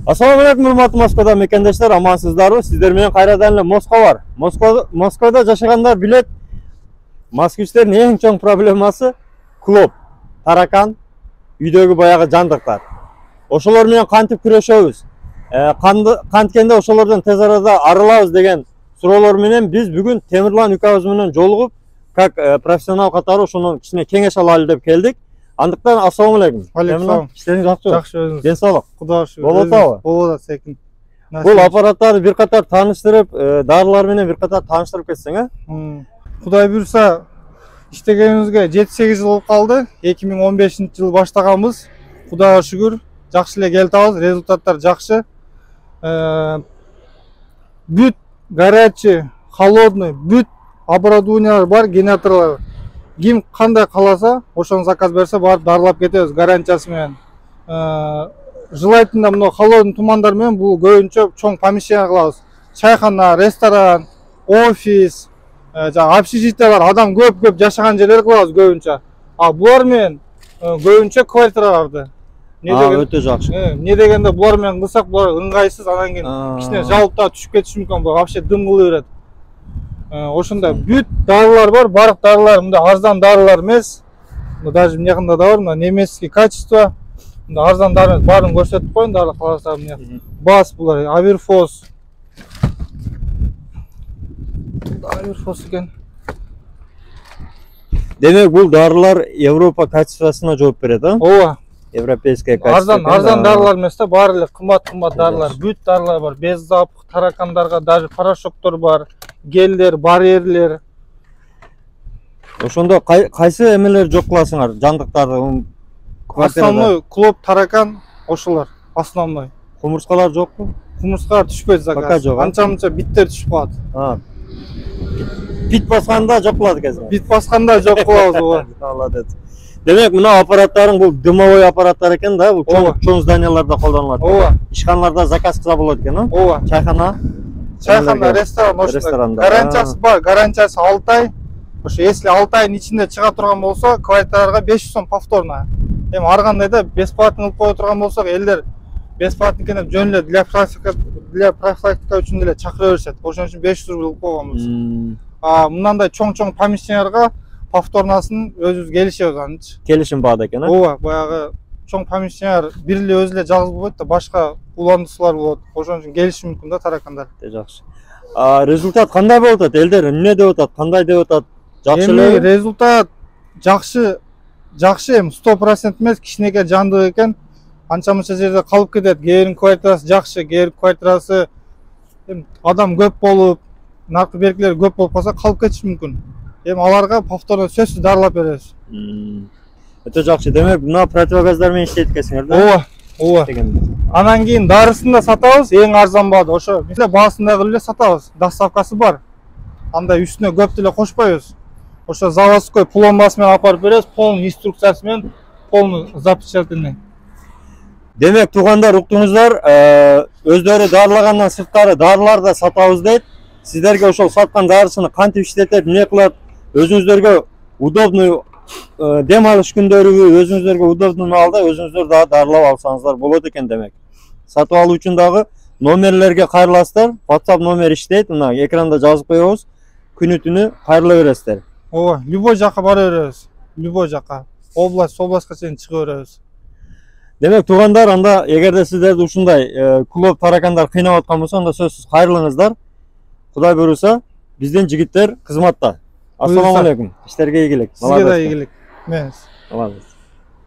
Assalamu alaikum hurmatly Moskvada mekendештер, амансыздарбы? Сиздер менен кайрадан эле Москва бар. Москвада жашагандар билет. Москвичтердин эң чоң проблемасы клоп, таракан, үйдөгү баягы жандыктар. Ошолор менен кантип күрөшөбүз? Канткенде ошолордон тез арада арылабыз деген суроолор менен биз бүгүн Темирлан үкабыз менен жолугуп, как профессионал катары ошонун кичине кеңеш алалы деп келдик. Андыктан ассаламу алейкум. Алейкум. Иштериңиз жакшыбы? Жакшы өзүңүз. Ден соолук. Кудайга шүгүр. Болот атабы? Болот секин. Бул аппараттарды бир катар тааныштырып, дарылар менен бир катар тааныштырып кетсең, Кудай буйрса, иштегенибизге 7-8 жыл болуп калды. 2015-жылы баштаганбыз. Кудайга шүгүр, жакшы эле келип атабыз, результаттар жакшы. Бүт горячий, холодный, бүт оборудованиялар бар, генераторлор. Ким кандай каласа, ошону заказ берсе, барып дарылап кетебиз гарантиясы менен. Жылайтында мына холодный тумандар менен бул көбүнчө чоң помещение кылабыз. Чайхана, ресторан, офис, общежитиялар, адам көп жашаган жерлер кылабыз көбүнчө. Булар менен көбүнчө квартираларды. Өтө жакшы. Эмне дегенде булар менен кылсак, булар ыңгайсыз, анан кийин кичине жалып да түшүп кетиши мүмкүн, бул вообще дым кылы берет. Ошондой бүт дарылар бар, барлык дарылар мындай арзан дарылар эмес. Даже мынакында да бар, мына немецкий качество. Мындай арзан дары баарын көрсөтүп коеюн, дары каласа мына. Бас булар, Аверфос. Аверфос экен. Демек бул дарылар Европа качествосуна жооп берет, Ооба. Европейская качество. Арзан дарылар эмес да, баары эле кымбат дарылар. Бүт дарылар бар, без запах, таракандарга даже порошоктор бар. Гелдер, барьерлер. Ошондо кайсы эмелер жок кыласыңар? Жандыктарды основной клоп, таракан ошолор основной. Кумурскалар жокпу? Кумурскалар түшпөйт заказ. Анча-мынча биттер түшүп калат. Бит басканда жок кылат экенсиң. Бит басканда жок кылабыз, ооба. Молодец. Демек мына аппараттарың бул дымовой аппараттар экен да, бул чоң зданияларда колдонулат. Ооба. Ишканаларда заказ кылса болот экен, Ооба. Чайхана, ресторан, ошондой. Гарантиясы бар, гарантиясы 6 ай. Ошо если 6 айдын ичинде чыга турган болсо, квартираларга 500 сом повторно. Эми ар кандай да бесплатно кылып кое турган болсок, элдер бесплатно экен деп жөн эле для профилактика үчүн эле чакыра беришет. Ошон үчүн 500 рубль кылып койгонбуз. Мындай чоң помещенияларга повторносын өзүбүз келишебиз анчы. Келишим баада экен, Ооба, баягы чоң помещениялар бир эле өзү эле жалгыз болбойт да, башка уландыруучулар болот. Ошон үчүн келишим мүмкүн да таракандар. Жакшы. Результат кандай болуп атат? Элдер эмне деп атат? Кандай деп атат? Жакшы эле? Результат жакшы, эми 100% эмес, кичинекей жандык экен. Анча-мынча жерде калып кетет. Кээ квартирасы жакшы, кээ квартирасы адам көп болуп, наркы белгилери көп болуп калса калып кетиши мүмкүн. Эми аларга повторно сөзсүз дарылап беребиз. Өтө жакшы. Демек, мына противогаздар менен иштейт экенсиңер да? Ооба. Анан кийин дарысын да сатабыз, эң арзан баада. Ошо эле баасын да кылып эле сатабыз. Доставкасы бар. Андай үстүнө көп деле кошпойбуз. Ошо заводской пломбасы менен алып барып беребиз, полный инструкциясы менен, полный запечатанный. Демек, туугандар, уктуңуздар, өздөрү дарылагандан сырткары дарылар да сатабыз дейт. Сиздерге ошол саткан дарысыны кантип иштетет, эмне кылат, өзүңүздөргө удобный дем алыш күндөрү, өзүңүздөргө удобный маалда өзүңүздөр да дарылап алсаңыздар болот экен демек. Сатып алуу үчүн дагы номерлерге кайрыласыздар. WhatsApp номер иштейт, мына экранда жазып коебуз. Күнү-түнү кайрыла бересиздер. Ооба, любой жака бара беребиз. Любой жака. Областка чейин чыга беребиз. Демек, туугандар, анда эгерде сиздерди ушундай клоп, таракандар кыйнап аткан болсо, анда сөзсүз кайрылыңыздар. Кудай буйруса, биздин жигиттер кызматта. Ассаламу алейкум. Иштерге ийгилик. Сизге да ийгилик. Мен. Молодец.